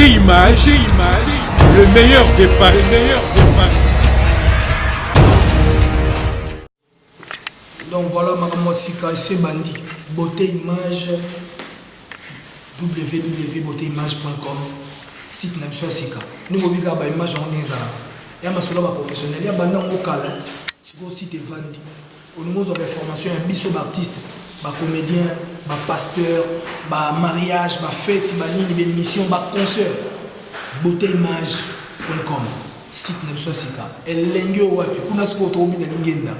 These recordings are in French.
Image, le meilleur des paris, Donc voilà, Maman Sika, c'est Bandi. Beauté Image, www.beautéimage.com, site Namsua Sika. Nous avons vu que l'image en est là. Il y a un professionnel, il y a un local, sur le site Vandi. Au niveau de la formation, il y a un biseau d'artistes, des comédiens, des pasteurs, des mariages, des fêtes, des émissions, des concerts. Beautéimage.com, site Namsua Sika. Et l'engue wapi, kuna siko to obi na ngenda.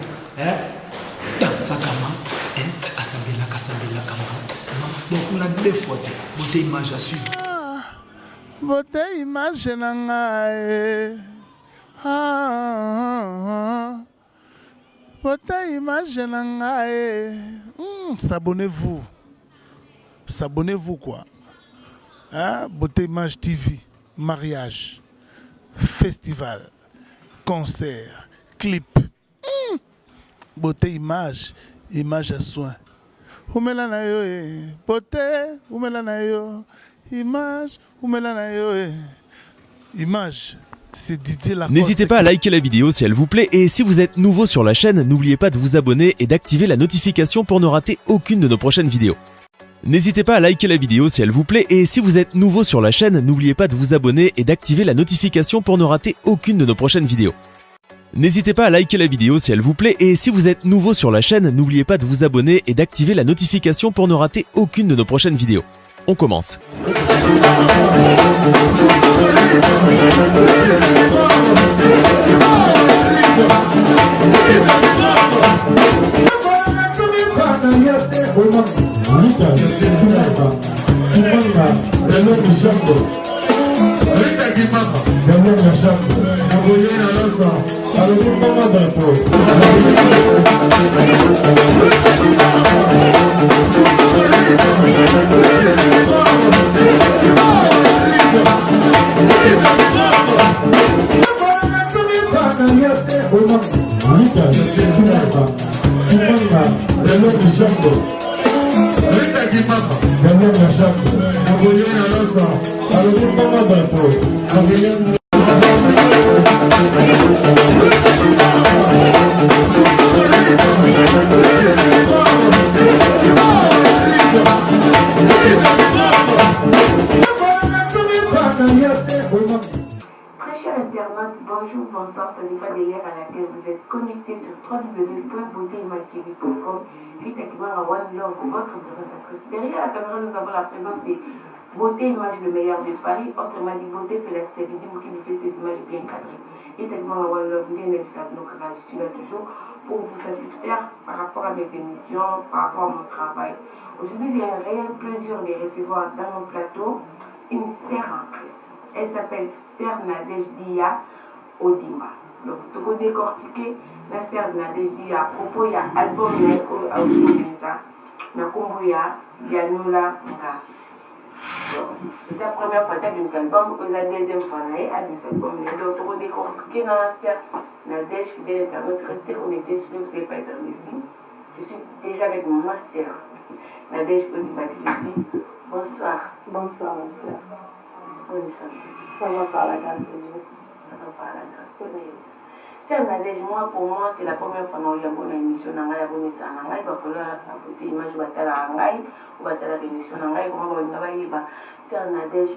Sakama, asambela kama. Donc on a deux fois beauté image à suivre. Beauté image nangae. Beauté image nangae. S'abonnez-vous. S'abonnez-vous quoi. Beauté image TV, mariage, festival, concert, clip. Beauté image, image à soin. Beauté, image, image. C'est Didier Lacoste. N'hésitez pas à liker la vidéo si elle vous plaît et si vous êtes nouveau sur la chaîne, n'oubliez pas de vous abonner et d'activer la notification pour ne rater aucune de nos prochaines vidéos. N'hésitez pas à liker la vidéo si elle vous plaît et si vous êtes nouveau sur la chaîne, n'oubliez pas de vous abonner et d'activer la notification pour ne rater aucune de nos prochaines vidéos. N'hésitez pas à liker la vidéo si elle vous plaît et si vous êtes nouveau sur la chaîne, n'oubliez pas de vous abonner et d'activer la notification pour ne rater aucune de nos prochaines vidéos. On commence. Bonjour, bonsoir, ce n'est pas d'hier à laquelle vous êtes connectés sur www.beautéimage.com. Puis techniquement à One Love, votre présentatrice. Derrière la caméra, nous avons la présence des Beauté Image, le meilleur de Paris. Autrement dit, beauté fait la stabilité, qui nous fait cette image bien cadrée. Et techniquement à One Love, bien évidemment, je suis là toujours pour vous satisfaire par rapport à mes émissions, par rapport à mon travail. Aujourd'hui, j'ai un réel plaisir de recevoir dans mon plateau une sœur en Christ. Elle s'appelle Sœur Nadège Dia Odima. Donc, tu peux décortiquer la sœur Nadège Dia à propos de l'album de Audimisa, na kombo ya Yanula Nga. C'est la première fois que tu as album, c'est la deuxième fois que tu as album. Donc, tu peux décortiquer dans la sœur Nadège, fidèle internaute, restez connecté sur le site pas être ici. Je suis déjà avec ma sœur Nadège Odima qui dit bonsoir. Bonsoir, ma sœur. Oui, ça va par la grâce de Dieu. Ça va par la grâce de Dieu. C'est Nadège, moi, pour moi, c'est la première fois que j'ai une émission dans la commission. Il va falloir apporter l'image de la Rangaï, ou de la émission dans la Rangaï. C'est Nadège,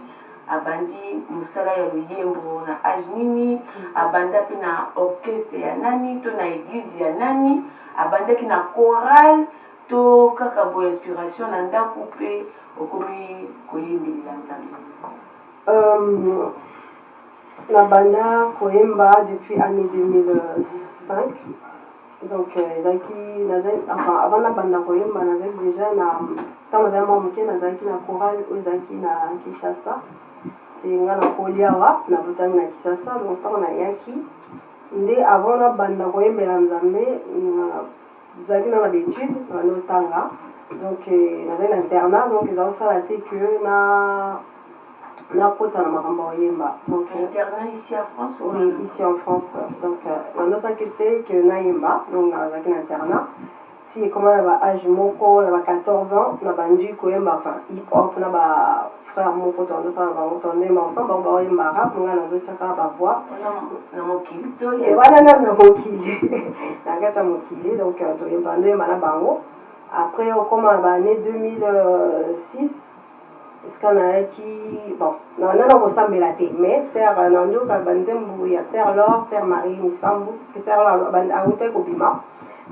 Abandi, Moussala ya Luyembo, na Ajnini, Abanda qui na orchestre ya Nani, to na église ya Nani, Abanda qui na chorale, to kakabo inspiration, nanda coupé, au commis, koyembi lanzali. La banda Koyemba depuis l'année 2005. Donc, enfin, avant la banda Koyemba, déjà, quand nous avons monté, nous avons la chorale, nous avons Kinshasa. C'est un Koliawa, nous avons Kinshasa, donc on a Yaki. Mais avant la banda Koyemba, nous avons l'habitude, nous avons donc, nous avons l'internat, donc nous avons salaté que la côte à Maramboyemba. Donc, internat ici en France ou oui, ici en France. Donc, on a s'inquiété que Naïmba, donc avec l'internat, si ekoma na baage moko na ba 14 ans na bandi koyemba enfin hip hop na bafrère moko tondosala bango tondemba ensemble bango baoyemba rap nga nazotiaka bavoix wana na mokili na kati ya mokili donc toyemba ndoyemba na bango. Après okoma na baannée 2006 esika nayaki bon nana kosambela te mais sere nandoka banzembo ya sere lor sere marie misambu parceque sere lor autaki kobima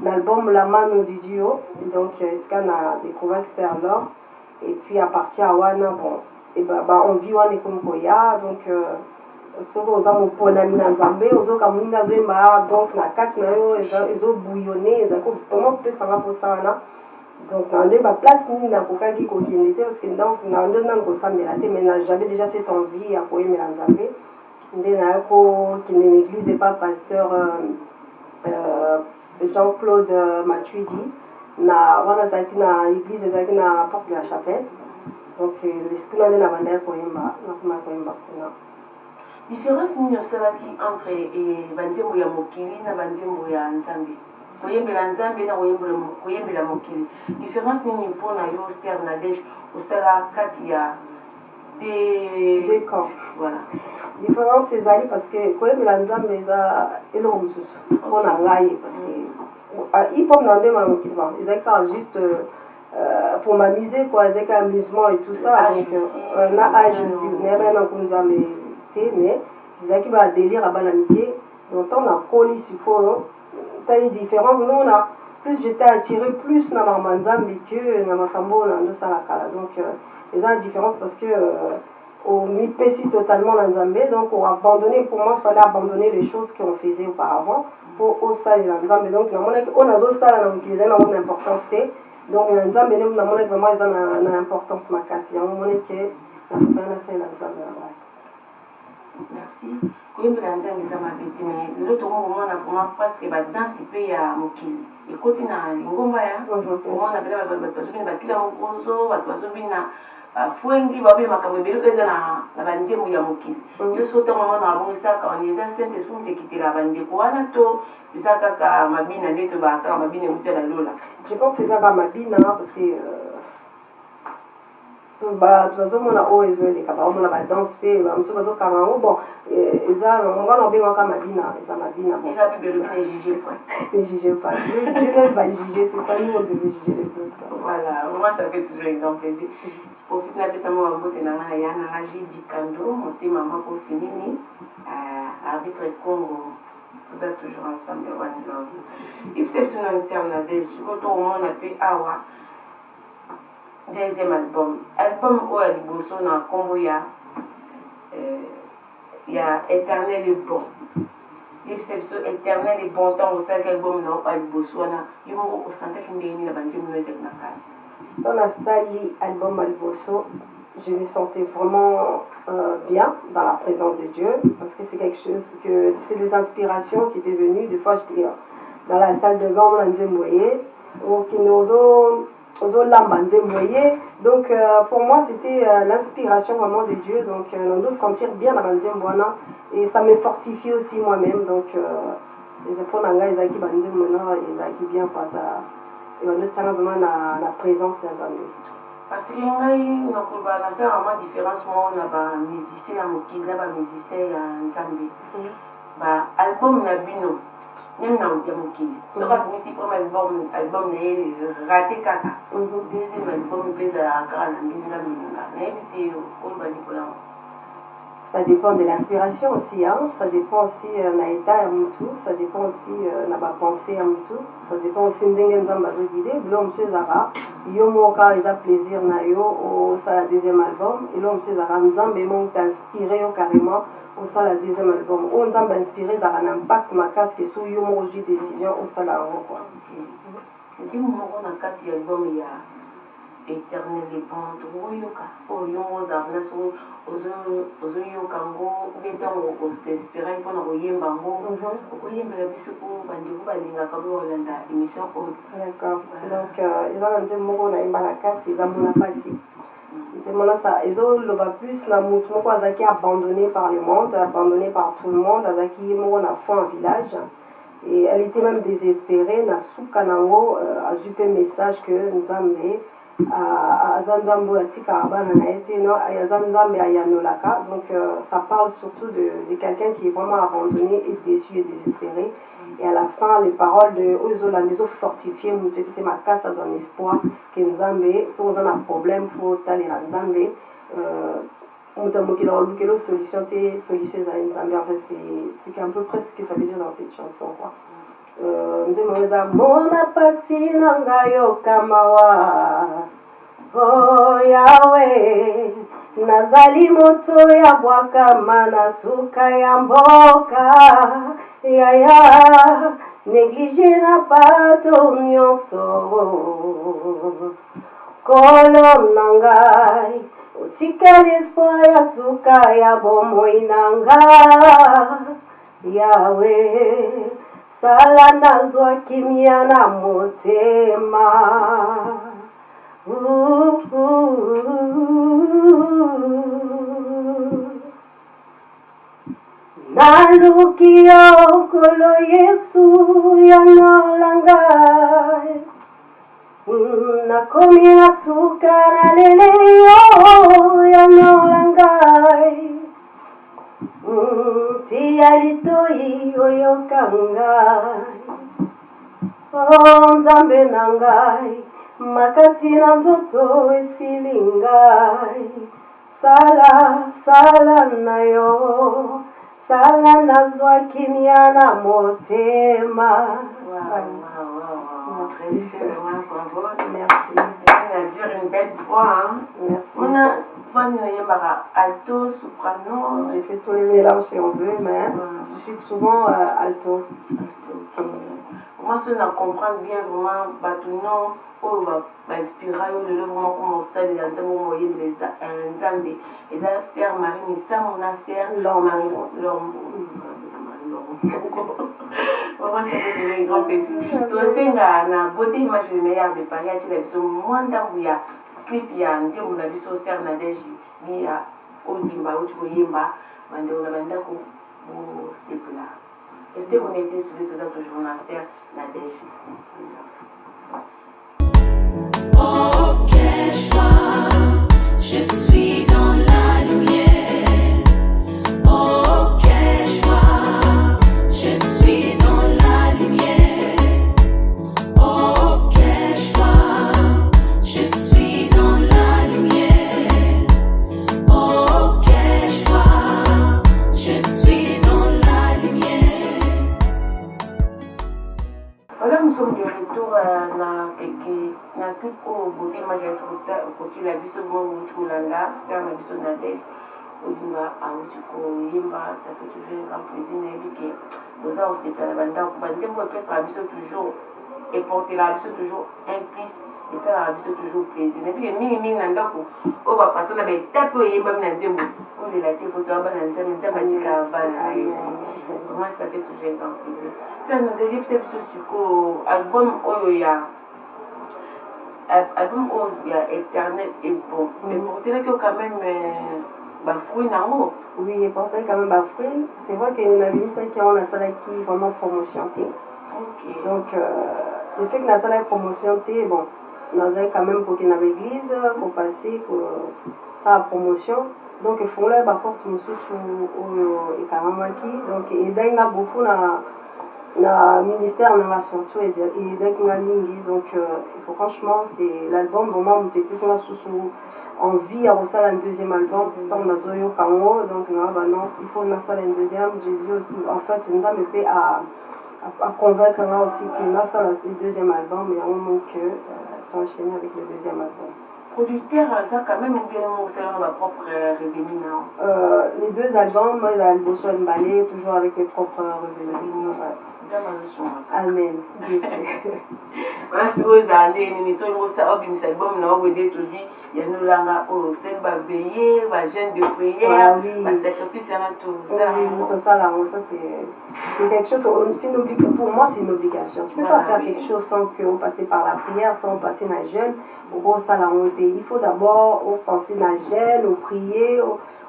na album la mano du duo donc esika na découvert sere lor et puis à partir ya wana bon et envie wana ekomi koya donc soki oza moponami na nzambe ozoka moninga azoyemba donc na kati na yo ezobouillonne ezali vraiment kopesanga mposa wana. Donc dans deux place ni na kokaki kokende te parce que donc na ndo na kosambela te mais j'avais déjà cette envie ya koyemela nzambe nde na ko kende na église pas pasteur Jean-Claude Matuidi na wana zaki na église zaki na porte de la chapelle donc l'esprit na na banda koyemba na kuma koyemba kuna. Différence nini osalaki entre banzembo ya mokili na banzembo ya nzambe? Koyembela nzambe na koyembela mokili. Différence nini mpona yo Sere Nadege osala kati ya deux camps? Voilà. Différence ezali parce que koyembela nzambe eza eloko mosusu mpona ngai parce que hip hop na ndema na mokili ba ezali kaka juste pour m'amuser quoi, ezali amusement et tout ça donc na âge aussi nayeba na nzambe te mais ezalaki ba délire abana mike donc on a koli sikoyo taille différence nous on a plus j'étais attiré plus na mamanzambe que na makambo na ndo sala kala donc les a différence parce que on m'y pèse totalement dans Nzambe donc on a abandonné pour moi il fallait abandonner les choses qu'on faisait auparavant pour au sale dans Nzambe donc on a zo sala na utiliser na mon importance donc Nzambe ne na mona vraiment ils ont na importance makasi ya mona que na fana sala na Nzambe. Merci. Koyembela nzambe eza mabe te mais lelo tokomona vraiment presque badanse mpe ya mokili ekoti na lingomba ya omona pele bato bazobina bakila mokozo bato bazobina bafwengi babeli makambo ebele eza na banzembo ya mokili yo so ntango mama na babongisaka wana eza saint esprit mutekitela bandeko wana to eza kaka mabina nde tobakaka mabina eutela lola? Je pense eza kaka mabina parce que tubazomona oyo ezoleka baomona badanse mpe bamosusu bazokanga yango bon eza ngana obengaka mabina eza mabina ne juge pas Dieu ne va juger c'est pas nous on devait juger les autres. Voilà moi ça fait toujours exemple plaisir profite napesa mo bambote na ngai ya na Jidi Kando motema mako finini arbitre Congo tout ça toujours ensemble one love exception na Sere Nadege ko to omona mpe awa deuxième album oyo ya liboso na nkombo ya éternel et bon yebisa biso éternel et bon ntango osalaki album na oyo ya liboso wana yo moko osantaki ndenge nini na banzembo no ezali na kati? Dans la salle album Alboso, je me sentais vraiment bien dans la présence de Dieu parce que c'est quelque chose que c'est des inspirations qui étaient venues. Des fois j'étais dans la salle de bain, on a moyen donc pour moi c'était l'inspiration vraiment de Dieu donc on doit se sentir bien dans la et ça me fortifie aussi moi-même donc les efforts n'anga ils acquis ils acquis bien quoi ça et on doit vraiment la présence de Nzambe. Parce que ngai nakoba na faire vraiment différence moi na ba musicien ya mokili na ba musicien ya Nzambe ba album na bino même na ya mokili soka komisi premier album na raté kaka deuxième album pesa akara na ndinga minga na éviter ko ba dikola. Ça dépend de l'inspiration aussi, hein? Ça dépend aussi de l'état à tout, ça dépend aussi de la pensée à tout, ça dépend aussi de l'ensemble de guidé. Là, M. Zara, yo moka ils a plaisir na yo au ça deuxième album et là M. Zara Nzambe m'ont inspiré carrément au ça la deuxième album. On Nzambe inspiré ça a un impact ma casse que sous yo mo j'ai décision au ça la quoi. Dis moi on a quatre albums il y a éternel et bon toyoka oyo ozarna so ozoyoka ngo betango osespérer mpona koyemba ngo okoyembela biso po bandeko balingaka bo olanda émission oyo. D'accord. Donc eza na nzembo moko nayemba na kati eza mona pasi nzembo na sa ezoloba plus na motu moko azalaki abandonné par le monde abandonné par tout le monde azalaki moko na foi en village Et elle était même désespérée. Nasuka nango a jupe message que Nzambe Azanzambo Atika Abana Naete, non, Azanzambe Ayanolaka. Donc ça parle surtout de quelqu'un qui est vraiment abandonné et déçu et désespéré. Et à la fin, les paroles de Ozola, les autres fortifiés, c'est ma casse à son espoir que Nzambe, si on a un problème, il faut aller à Nzambe. Solution à Nzambe. En fait, c'est un peu presque ce que ça veut dire dans cette chanson, quoi. Mona pasi nangayo kamawa oh Yahweh nazali moto ya bwakama na suka ya mboka yaya négligé na bato nyonso kolom nangai otikali espoir ya suka ya bomoi nanga Yahweh sala nazwa kimia na motema naluki yo kolo Yesu yangolangai nakomi na suka na leleli yo yangolangai tia litoi oyoka ngai o Nzambe na ngai makasi na nzoto esili ngai sala na yo sala nazwa kimia na motema. Merci. On a dire une belle voix. Hein? Merci. On a alto, soprano. J'ai fait tous les mélanges si on veut, mais je suis souvent alto. Moi, si on comprend bien vraiment, non, on va inspirer vraiment comment ça, les moyens de Nzambe. Et là, sœur Marine, ça, mon sœur Marine, vraiment, ça fait un grand plaisir. Toi, c'est la beauté image de meilleur de Paris, tu l'as vu, moins d'envoi, clip, il y a un dieu, on a vu sur sœur Nadège, il y a Odimba, Ochoyemba, Mandela Bandako, c'est là. Restez connectés sur les autres toujours la sœur Nadège. Oh, quelle joie, je suis dans la lumière. Oh, quelle joie, je suis dans la lumière. Oh, quelle joie, je suis dans la lumière. Oh, quelle joie, je suis dans la lumière. Voilà, nous sommes de retour dans clip au beauté, moi j'ai côté la vie sur mon Moulanga, c'est un avis sur Nadège, au Dimba, à Outuko, Yimba, ça fait toujours un grand plaisir, mais nous avons aussi fait la bande, on va dire que la vie toujours et porter la vie toujours implique, et ça la vie toujours plaisir. Et puis, mini Nandako, on va passer la bête, tape au Yimba, Nandembo, on est là, il faut toi, vraiment ça fait toujours un grand plaisir. C'est un deuxième step sur album Oyoya. Album éternel et bon. Et pour dire que quand même, fruit n'a oui, et pour dire quand même, fruit, c'est vrai que nous avons mis ça qui a la salle qui vraiment promotion. Ok. Donc, le fait que la salle est promotion, bon, nous avons quand même pour qu'il y ait une église, pour passer, pour ça a promotion. Donc, il faut là, porte mon sous et carrément qui. Donc, il y a beaucoup na ministère on a surtout et donc il faut franchement c'est l'album vraiment on était sous envie à reçu un deuxième album on a Zoyo Kango donc non il faut une salle un deuxième Jésus aussi en fait nous a fait à convaincre aussi que là ça le deuxième album mais à un moment que enchaîné avec le deuxième album. Producteur, ça quand même bien mon ma propre revenu. Les deux albums, moi j'ai le Bosso Mbale, toujours avec mes propres revenus. Amen. Voilà, si vous avez une émission, vous avez un album, vous avez toujours, il y a nous là, c'est va veiller, va jeûne de prière, va sacrifice, il y a tout ça. Oui, tout ça là, ça c'est quelque chose, pour moi c'est une obligation. Tu ne peux pas faire quelque chose sans que vous passez par la prière, sans passer dans le jeûne. Pour ça là, il faut d'abord penser dans le jeûne, prier,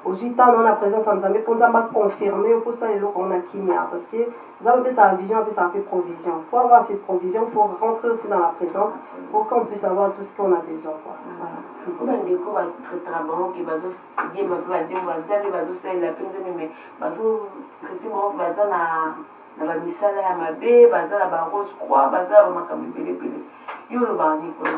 aussi tant on a présence en Zambie pour nous confirmer pour ça les lots qu'on a kimia parce que ça veut sa vision et ça fait provision. Pour avoir cette provision, il faut rentrer aussi dans la présence pour qu'on puisse avoir tout ce qu'on a besoin. Voilà. On découvre très très bon qui va bien me faire dire va faire la peine de mais va traiter mon bazar na ba misala ya mabe bazar la rose croix bazar ba makambi pele pele. Yo le va dire quoi.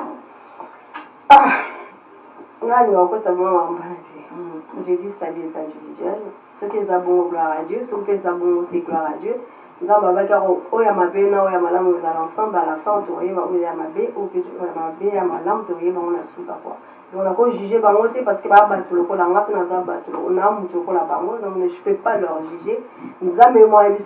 Je dis salut est individuel. Ceux qui ont bon gloire à Dieu, ceux qui ont bon gloire à Dieu. Nous avons ensemble à la fin, on aurait on a jugé parce que donc je ne peux pas leur juger. Nous avons moi et nous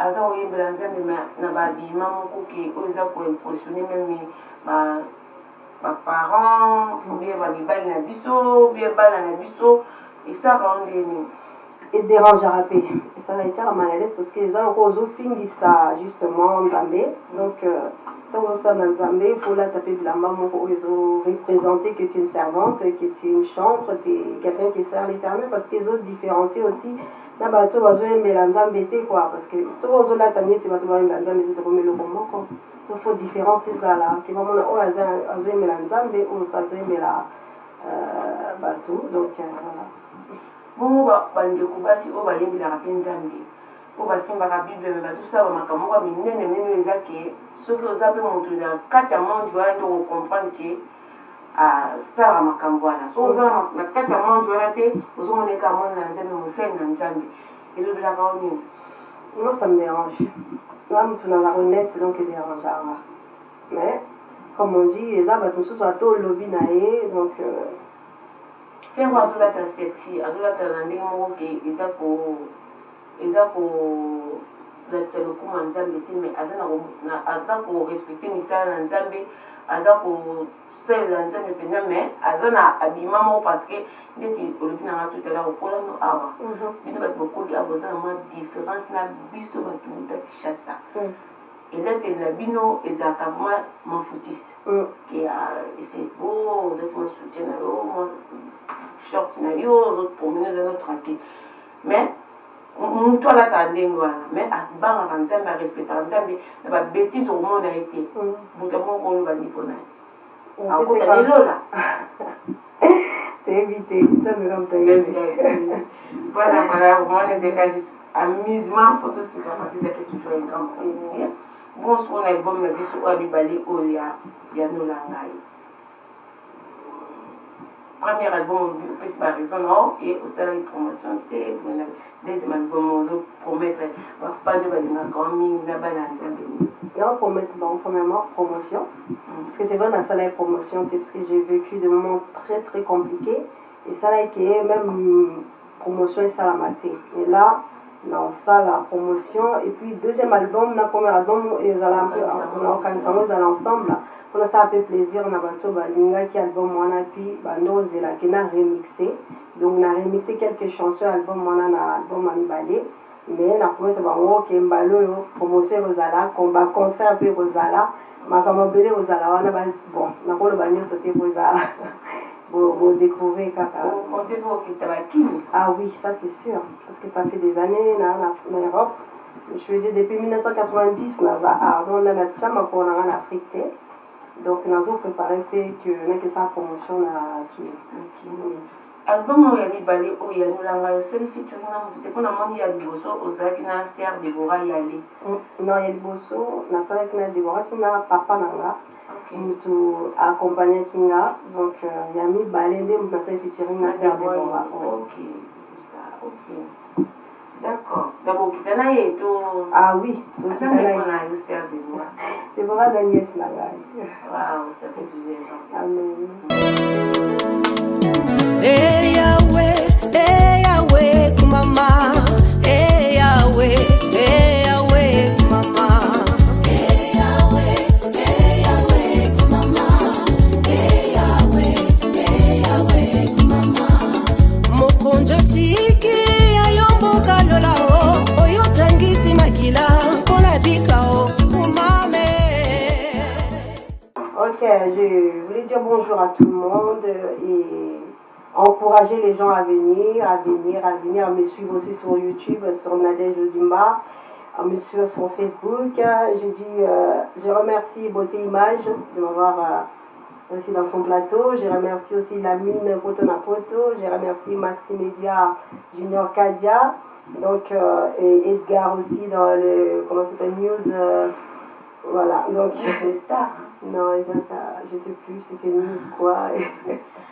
aza oyembela nzambe na babima moko ke oyo eza koimpressionne meme baparent obie bamibali na biso obie bana na biso esaka ondeni edérangera pe esala etiaka mal à l'aise parce que eza loko ozofingisa justement nzambe donc ntango ozosala na nzambe il faut lata pe bilamba moko oyo ezoreprésenter que tu es une servante que tu es une chantre tu es quelqu'un qui sert l'éternel parce que ezodifférencie aussi na bato bazoyembela nzambe te quoi parce que soki ozolata neti bato bayembela nzambe te tokoma eloko moko il faut différence ezala ke bamona oyo azoyembela nzambe oyo azoyembela bato donc voilà bongo bandeko basi oyo bayembelaka mpe nzambe oyo basimbaka bible me bazosala makambo moko ya minene minene eza ke soki oza mpe moto na kati ya monde wana nde okomprendre ke asala makambo wana so oza na kati ya monde wana te ozomoneka monde na nzambe mosali na nzambe elobelaka o nini. Moi ça me dérange nga motu nazaka honnête donc edérangaka mais comme on dit eza bato mosusu ata olobi na ye donc sengo azolata sexy azolata na ndenge moko ke eza kolatisa lokuma nzambe te mais aza korespecte misala na nzambe aza kosalela nzambe mpenza mais aza na abima moko parce que ndeti olobi nanga tutala kokolano awa bino bato bokoli awa oza na mwa différence na biso bato buta kishasa elateli na bino ezalaka vraimen mafutisi ke efe bo ndeti mwa soutien na yo mwa short na yo ozopromene oza no tranquille mais moto alataka ndenge wana mais abangaka nzambe arespectaka nzambe na babétise okomona ye te moto moko oloba nipo na ye akota lelola éviter ça me rend voilà vraiment ezeka juste amusement pour tout ce qui va passer c'est toujours un grand plaisir bon ce qu'on a album na biso oyo mibale oyo ya nolanga ye premier album opesi baraison nao e osalaki promotion te deuxième album ozopromettre bafani balingaka wa mingi na bana ya nzambe on promettre premièrement promotion parce que c'est vrai dans ça la promotion parce que j'ai vécu des moments très très compliqués et ça là qui est même promotion et ça la maté et là dans ça la promotion et puis deuxième album na premier album ils allaient un peu on a ensemble on a ça un peu plaisir on a bato balinga qui album wana puis bando zela qui na remixé donc na remixé quelques chansons album wana na album Amibale mais na promettre bango ke mbalo yo promotion rozala combat concert pe rozala makambo bele rozala wana ba bon na ko lo ba nyoso te rozala vous découvrez kaka ah oui ça c'est sûr parce que ça fait des années en Europe je veux dire depuis 1990 naza on a la chama ko na en Afrique donc nous avons préparé que na que ça promotion na qui album oyo ya mibale oyo ya nolanga yo seli featuring na motu te mpona moni ya liboso ozalaki na Serre Debora Yale non ya liboso nasalaki na Debora tina papa nanga motu accompagnaki nga donc ya mibale nde motu nasali featuring na Serre Debora d'accord donc okita na ye to ah oui okita na yo Serre Debora Debora za nièce na ngai wow ça fait toujours amen. Hey Yahweh, kumama. Hey Yahweh, kumama. Hey Yahweh, kumama. Hey Yahweh, kumama. Mokonjo tiki ayombo kalola o oyo tangisi makila pona bikao kumame. Ok, bonjour à tout le monde et encourager les gens à venir, à me suivre aussi sur YouTube, sur Nadège Odimba, à me suivre sur Facebook. Je remercie Beauté Image de m'avoir aussi dans son plateau. Je remercie aussi Lamine Potonapoto. Je remercie Maximedia Junior Kadia. Donc, et Edgar aussi dans le, comment ça s'appelle, News. Voilà, donc. Les stars. Non, je ne sais plus si c'est News quoi.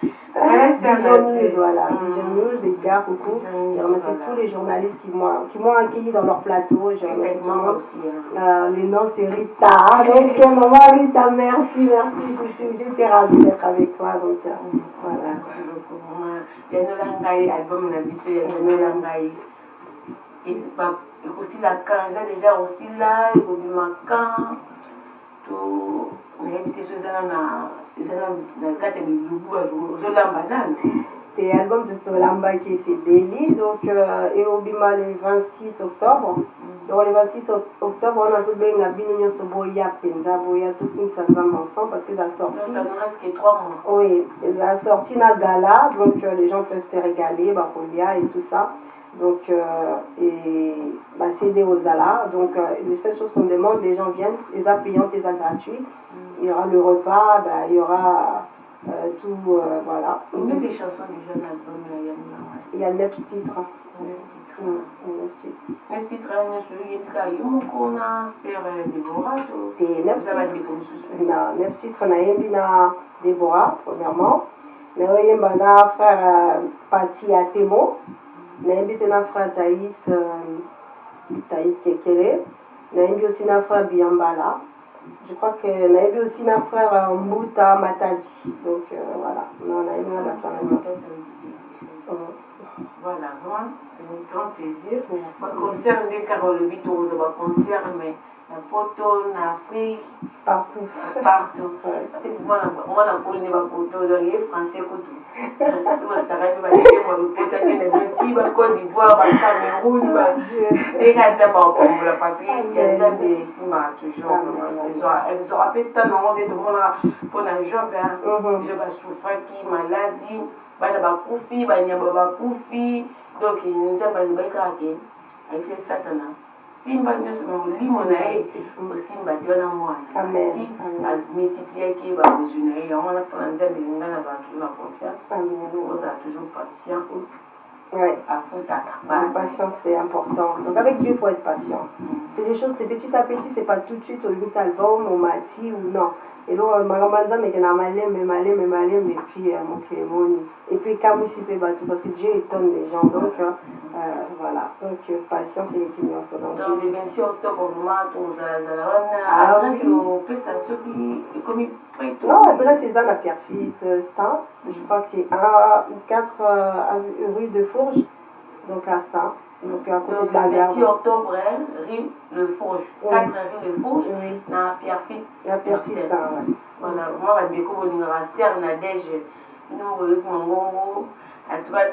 Vision News, voilà. Vision News, Edgar, coucou. Je remercie tous les journalistes qui m'ont accueilli dans leur plateau. Je remercie tout le monde. Les noms, c'est Rita. Donc, maman Rita, merci. J'étais ravie d'être avec toi. Donc, voilà. Merci beaucoup. Il y a un Langaï, album Nabiso, il y a un Langaï. Et aussi la Kanza, déjà aussi là, il y a du Macan. Tout. On a habité sur le quartier de Loubou, sur l'Ambanane. C'est l'album de Solamba qui est Deli, donc et au Bima le 26 octobre. Donc le 26 octobre, on a soulevé une abinunion sur Boya, Penza, Boya, tout le monde ensemble parce que ça a sorti. Ça nous reste que 3 mois. Oui, ça a sorti na gala, donc les gens peuvent se régaler, Bakolia et tout ça. Donc, CD aux Zala. Donc, les seules choses qu'on demande, les gens viennent, les a payantes, les a gratuits. Il y aura le repas, il y aura tout, voilà. Combien de chansons déjà dans l'album il y a 9 titres. 9 titres. 9 titres, on a Sœur Déborah. Et 9 titres, on a Embina Déborah, premièrement. On a frère Pati Atemo. On a frère Thaïs Kekele. On a aussi un frère Biambala. Je crois que on a aussi un frère Mbuta Matadi. Donc voilà, on a eu la famille. Voilà, moi, c'est un grand plaisir. Ma concert de Carole Vito, ma concert, mais la photo, en Afrique, partout. Moi, on a connu ma photo dans les Français. Si vous savez, je vais dire, moi, le photo qui est dans Côte d'Ivoire, au Cameroun, et quand il y a parce qu'il y a des ici, toujours. Elles ont rappelé tant de monde pour un job, je vais souffrir qui maladie. Bana bakufi banyama bakufi donc nzamba libaikake avec satana simba nyonso na molimo na ye osimba ti wana mwana ti multiplier ki bakozwi na ye yango wana mpona nzambe elinga na bato na confiance ozala toujours patient. Ouais. La patience, c'est important. Donc avec Dieu, il faut être patient. C'est des choses, c'est petit à petit, c'est pas tout de suite au lieu album, au mati ou non. Et là, Maramanza, mais malé, et puis mon clémoni. Et puis, Kamusipe Batu, parce que Dieu étonne les gens. Donc, voilà. Donc, patience et l'équilibre. Donc, le 26 octobre, on a adresse aux prestations qui comme près. Non, l'adresse est à Pierrefitte, Stan. Je crois qu'il y a 4 rue de Fourges, donc à Stan. Donc, à côté de la gare. 26 octobre, rue Le Fourges. 4 rue Le Fourges, dans Pierrefitte. La Pierrefitte, voilà, moi, je découvre une Sœur Nadège. Nous, Mongongo. En tout cas,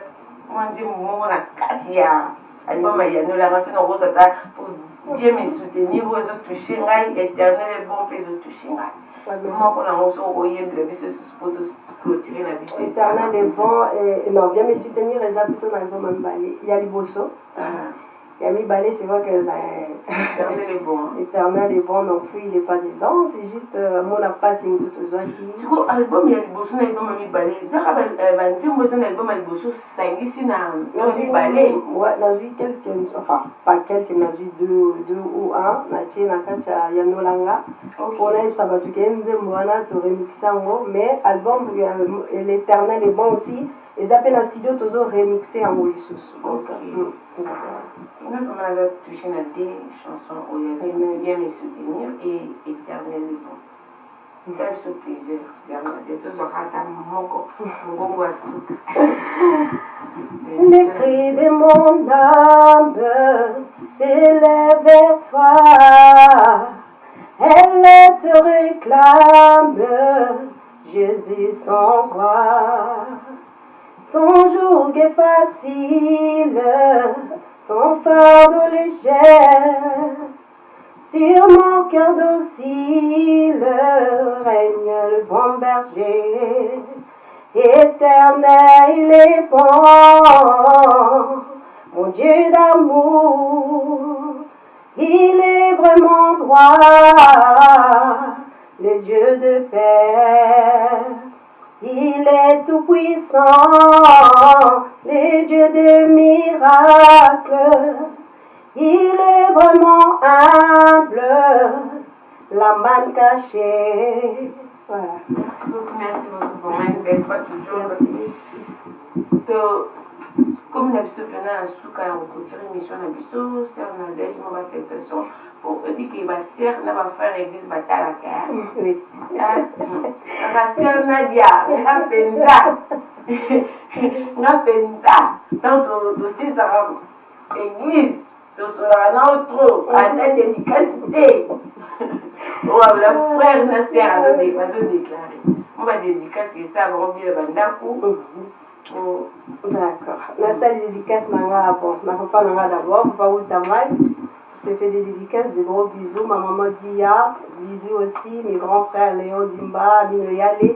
moi, je dis, moi, la 4 il y a. Album, il y a la ration en rose pour bien me soutenir, aux autres toucher, éternel et bon, les autres toucher. Moi, on a reçu au Yem, le bus, pour clôturer la vie. Éternel est bon, non, bien me soutenir, les habitants dans l'album Mbali. Il y a Liboso. Il y a mis balai, c'est vrai que Éternel est bon. Éternel est bon non plus, il n'est pas dedans, c'est juste mon appât, c'est une toute chose qui. Du coup, l'album, il y a Liboso, l'album a mis balai. Zara, l'album a Liboso, ça existe dans le balai. Ouais, dans une quelques, enfin, pas quelques, dans une deux ou un, Nachi, Nakacha, Yanolanga. On a eu Sabatukenze, Moana, tu remixé en haut, mais l'album, l'Éternel est bon aussi. Les appels à studio, toujours remixés en Moïsus. Ok. Moi, comme on avait touché dans des chansons où il y avait bien mes souvenirs et Éternel est bon. Ça, c'est un plaisir. C'est toujours mon les cris de mon âme s'élèvent vers toi. Elle te réclame, Jésus son roi. Son joug est facile, son fardeau léger. Sur mon cœur docile règne le bon berger, éternel et bon, mon Dieu d'amour, il est vraiment droit, le Dieu de paix. Il est tout puissant, le Dieu de miracles. Il est vraiment humble, la manne cachée. Voilà. Merci beaucoup pour moi, une belle fois toujours. Comme nous avons à Souka, on continue l'émission de Bissou, c'est un adège, on va cette question. Pour eux, qui va servir, on va faire l'église bataille. Oui. On va servir Nadia, on va faire dans ton site l'église, tu seras un autre, à ta dédicacité. On va le frère Nasser à déclarer. On va dédicacer ça, on va bien le Bandakou. D'accord. La salle dédicace, n'a pas d'abord, pas où ta mal. Je te fais des dédicaces, des gros bisous. Ma maman Dia, bisous aussi. Mes grands frères Léon Dimba, Mino Yale,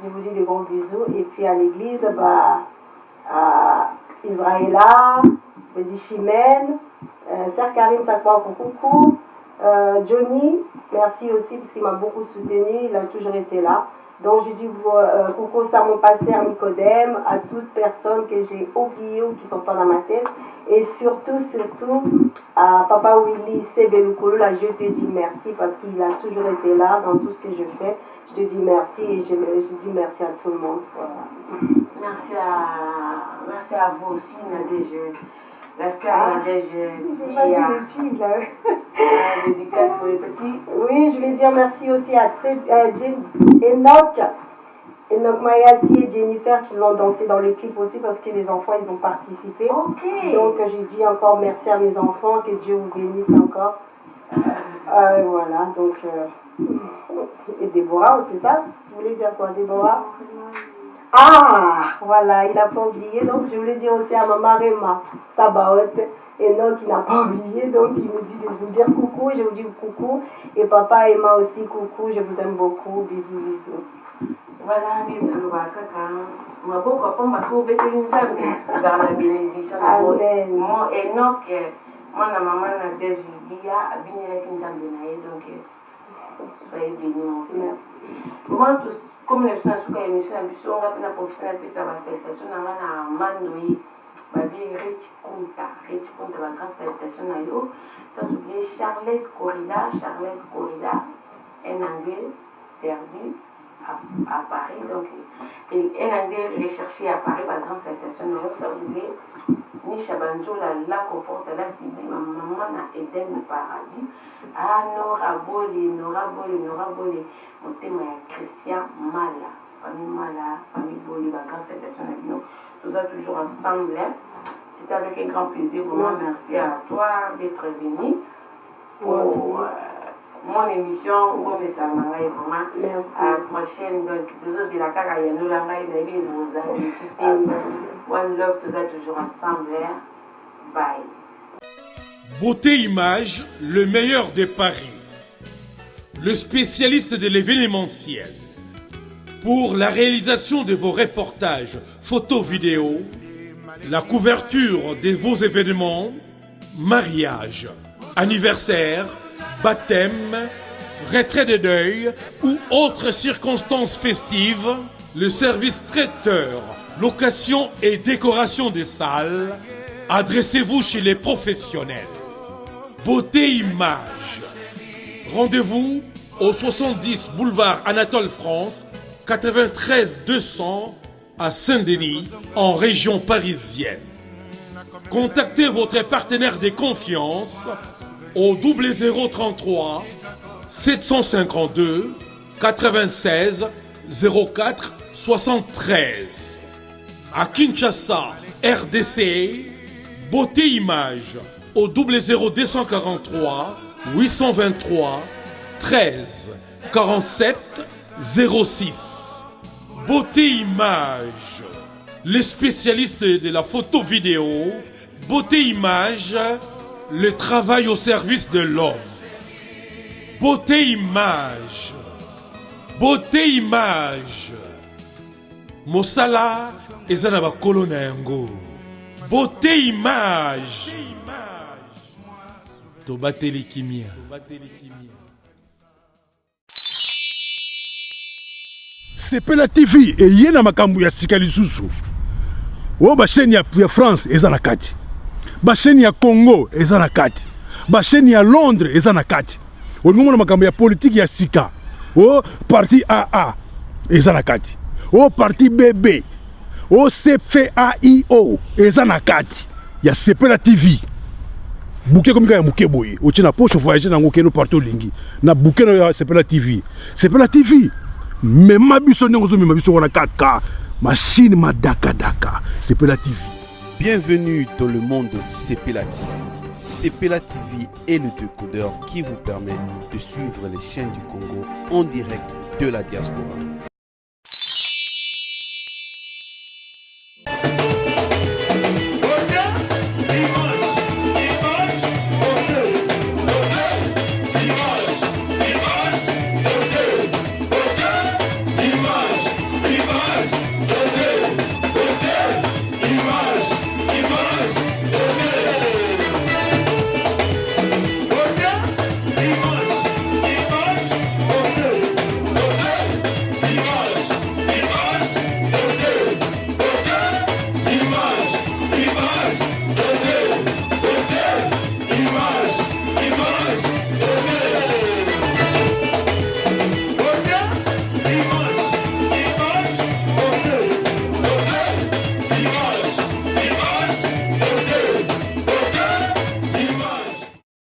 je vous dis des gros bisous. Et puis à l'église, à Israëla, je dis Chimène, Sœur Karine Sakwa, coucou. Johnny, merci aussi parce qu'il m'a beaucoup soutenu, il a toujours été là. Donc je dis coucou à mon pasteur Nicodème, à toutes personnes que j'ai oubliées ou qui ne sont pas dans ma tête. Et surtout à Papa Willy Sebelukolo, là je te dis merci parce qu'il a toujours été là dans tout ce que je fais. Je te dis merci et je dis merci à tout le monde. Voilà. Merci à vous aussi, Nadège. La sœur Nadège qui a dédicace pour les petits. Oui, je vais dire merci aussi à Enoch Mayasi et Jennifer qui ont dansé dans le clip aussi parce que les enfants ils ont participé. Okay. Donc j'ai dit encore merci à mes enfants, que Dieu vous bénisse encore. Voilà, donc et Déborah, c'est ça? Vous voulez dire quoi, Déborah? Ah, voilà, il n'a pas oublié. Donc je voulais dire aussi à Maman Rema Sabaoth. Enoch il n'a pas oublié, donc il me dit de vous dire coucou, je vous dis coucou. Et papa et Emma aussi coucou, je vous aime beaucoup, bisous. Voilà, ma beaucoup à pompe à trouver une femme dans la bénédiction de mon Enoch, moi la maman a déjà dit à venir avec une femme de donc soyez bénis mon frère. Moi, comme les gens qui ont émission, on va profiter de sa salutation, on va mandoyer. Babi Retikunta, la grande salutation à eux. Ça s'oublie Charles Corrida, un anglais perdu à Paris. Donc, un anglais recherché à Paris, la grande salutation à eux. Ça s'oublie Nisha Banjola, la comporte la Sibli, ma maman a Eden le paradis. Ah, Nora Boli, mon thème est Christian Mala. Famille Boli, la grande salutation à nous. Tout ça toujours ensemble. C'était avec un grand plaisir. Vraiment, merci à toi d'être venu pour mon émission. Vraiment, à la prochaine. Donc, toujours, c'est la caca. Il y a nous, la maille, vous avez cité. One Love, tout ça toujours ensemble. Bye. Beauté Image, le meilleur de Paris. Le spécialiste de l'événementiel. Pour la réalisation de vos reportages, photos, vidéos, la couverture de vos événements, mariage, anniversaire, baptême, retrait de deuil ou autres circonstances festives, le service traiteur, location et décoration des salles, adressez-vous chez les professionnels. Beauté Image. Rendez-vous au 70 boulevard Anatole France, 93 200 à Saint-Denis, en région parisienne. Contactez votre partenaire de confiance au 0033 752 96 04 73. À Kinshasa, RDC, Beauté Image au 00243 823 13 47 06. Beauté Image, les spécialistes de la photo vidéo. Beauté Image, le travail au service de l'homme. Beauté image. Beauté image. Mosala eza na bakolo na yango. Beauté image. Tobateli kimia. Sepela TV eye na makambo ya sika lisusu. O ba chaîne ya France eza na kati. Ba chaîne ya Congo eza na kati. Ba chaîne ya Londres eza na kati. O na makambo ya politique ya sika. O parti AA eza na kati. O parti BB. O CFAIO eza na kati. Ya Sepela TV. Bouquet comme ya muke boye. O tina poche voyager na ngokeno partout lingi. Na bouquet na Sepela TV. Sepela TV. Mais ma biso n'engozo mais ma biso wana 4K. Machine ma daka. Sepela TV. Bienvenue dans le monde de Sepela TV. Sepela TV est le décodeur qui vous permet de suivre les chaînes du Congo en direct de la diaspora.